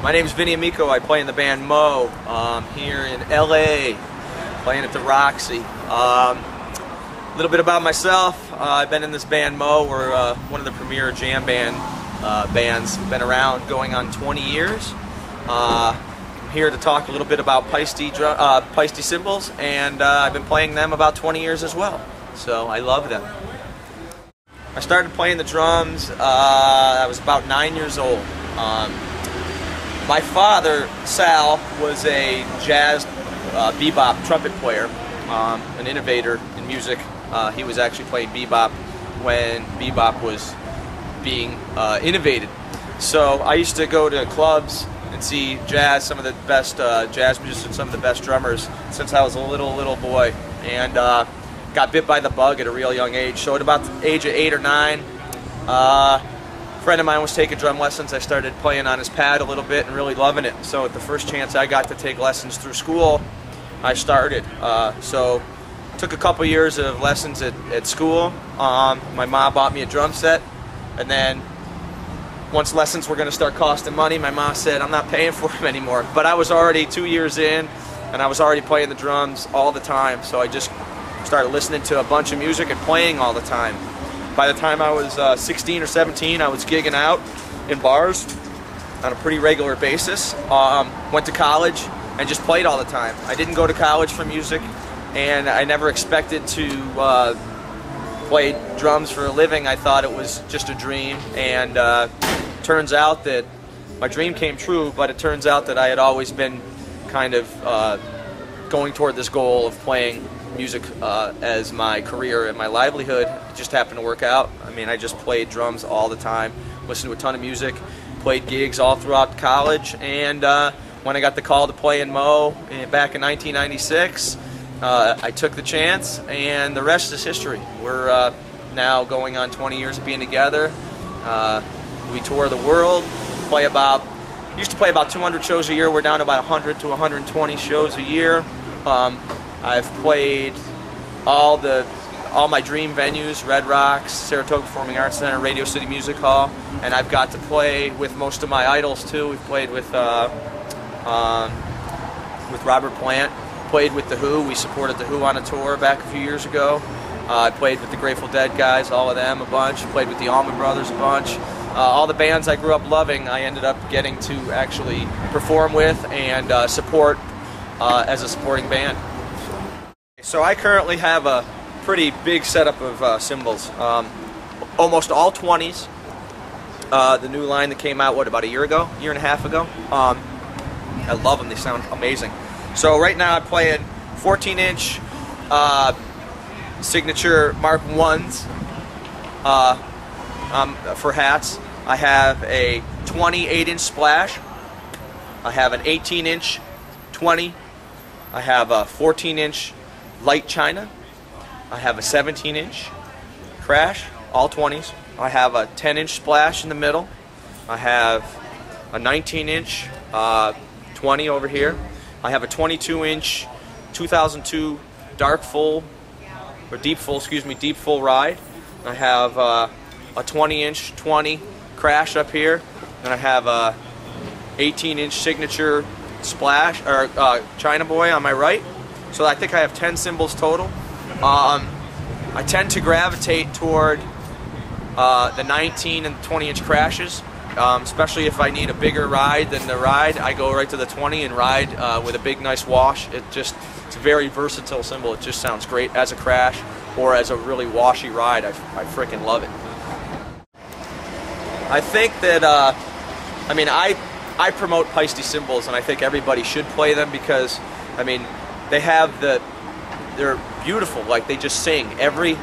My name is Vinnie Amico. I play in the band Moe here in LA, playing at the Roxy. A little bit about myself. I've been in this band Moe. We're one of the premier jam band bands. Been around going on 20 years. I'm here to talk a little bit about Paiste cymbals, and I've been playing them about 20 years as well. So I love them. I started playing the drums, I was about 9 years old. My father, Sal, was a jazz bebop trumpet player, an innovator in music. He was actually playing bebop when bebop was being innovated. So I used to go to clubs and see jazz, some of the best jazz musicians, some of the best drummers since I was a little boy, and got bit by the bug at a real young age. So at about the age of 8 or 9, a friend of mine was taking drum lessons. I started playing on his pad a little bit and really loving it. So at the first chance I got to take lessons through school, I started. So took a couple years of lessons at school. My mom bought me a drum set, and then once lessons were going to start costing money, my mom said, I'm not paying for them anymore. But I was already 2 years in, and I was already playing the drums all the time. So I just started listening to a bunch of music and playing all the time. By the time I was 16 or 17, I was gigging out in bars on a pretty regular basis. Went to college and just played all the time. I didn't go to college for music, and I never expected to play drums for a living. I thought it was just a dream, and turns out that my dream came true, but it turns out that I had always been kind of going toward this goal of playing music as my career and my livelihood. It just happened to work out. I mean, I just played drums all the time, listened to a ton of music, played gigs all throughout college, and when I got the call to play in Moe back in 1996, I took the chance, and the rest is history. We're now going on 20 years of being together. We tour the world, used to play about 200 shows a year. We're down to about 100 to 120 shows a year. I've played all my dream venues: Red Rocks, Saratoga Performing Arts Center, Radio City Music Hall, and I've got to play with most of my idols too. We've played with Robert Plant, played with The Who. We supported The Who on a tour back a few years ago. I played with the Grateful Dead guys, all of them a bunch. Played with the Allman Brothers a bunch. All the bands I grew up loving, I ended up getting to actually perform with and support as a supporting band. So I currently have a pretty big setup of cymbals, almost all 20s. The new line that came out, about a year and a half ago. I love them, they sound amazing. So right now I'm playing 14-inch signature Mark 1s for hats. I have a 28-inch splash. I have an 18-inch 20. I have a 14-inch light china. I have a 17-inch crash, all 20s. I have a 10-inch splash in the middle. I have a 19-inch 20 over here. I have a 22-inch 2002 deep full ride. I have a 20-inch 20 crash up here, and I have a 18-inch signature splash or China Boy on my right. So I think I have 10 cymbals total. I tend to gravitate toward the 19 and 20-inch crashes, especially if I need a bigger ride than the ride. I go right to the 20 and ride with a big, nice wash. It's a very versatile cymbal. It just sounds great as a crash or as a really washy ride. I freaking love it. I think that I mean, I promote Paiste cymbals, and I think everybody should play them because, I mean, they're beautiful. Like, they just sing. Every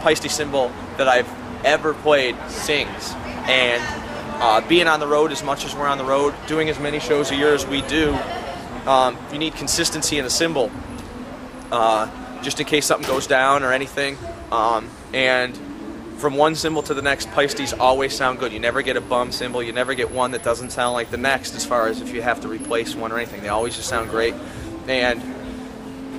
Paiste cymbal that I've ever played sings. And being on the road as much as we're on the road, doing as many shows a year as we do, you need consistency in the cymbal, just in case something goes down or anything. And from one cymbal to the next, Paistes always sound good. You never get a bum cymbal. You never get one that doesn't sound like the next as far as if you have to replace one or anything. They always just sound great. And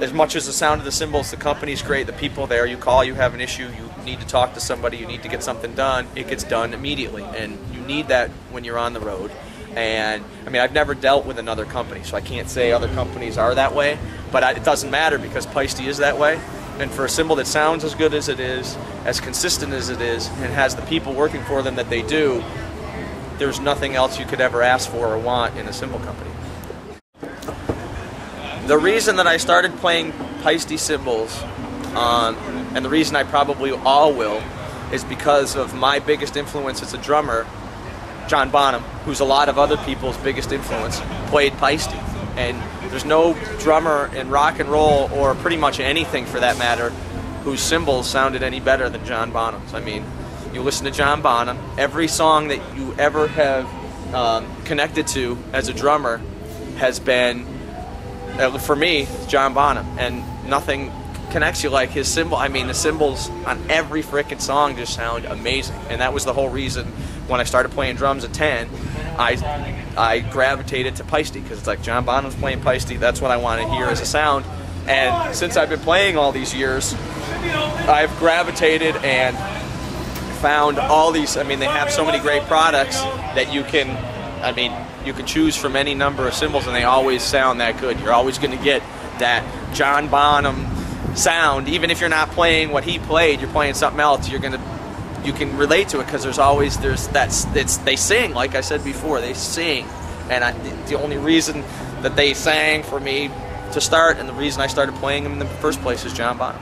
as much as the sound of the cymbals, the company's great, the people there, you call, you have an issue, you need to talk to somebody, you need to get something done, it gets done immediately. And you need that when you're on the road. And I mean, I've never dealt with another company, so I can't say other companies are that way, but it doesn't matter because Paiste is that way. And for a cymbal that sounds as good as it is, as consistent as it is, and has the people working for them that they do, there's nothing else you could ever ask for or want in a cymbal company. The reason that I started playing Paiste cymbals, and the reason I probably all will, is because of my biggest influence as a drummer, John Bonham, who's a lot of other people's biggest influence, played Paiste. And there's no drummer in rock and roll, or pretty much anything for that matter, whose cymbals sounded any better than John Bonham's. I mean, you listen to John Bonham, every song that you ever have connected to as a drummer has been, for me, John Bonham, and nothing connects you like his cymbal. I mean, the cymbals on every frickin' song just sound amazing, and that was the whole reason when I started playing drums at 10, I gravitated to Paiste, because it's like John Bonham's playing Paiste, that's what I want to hear as a sound. And since I've been playing all these years, I've gravitated and found all these, I mean, they have so many great products that you can, I mean, you can choose from any number of cymbals and they always sound that good. You're always going to get that John Bonham sound, even if you're not playing what he played, you're playing something else, you can relate to it, because they sing, like I said before, they sing, and the only reason that they sang for me to start, and the reason I started playing them in the first place, is John Bonham.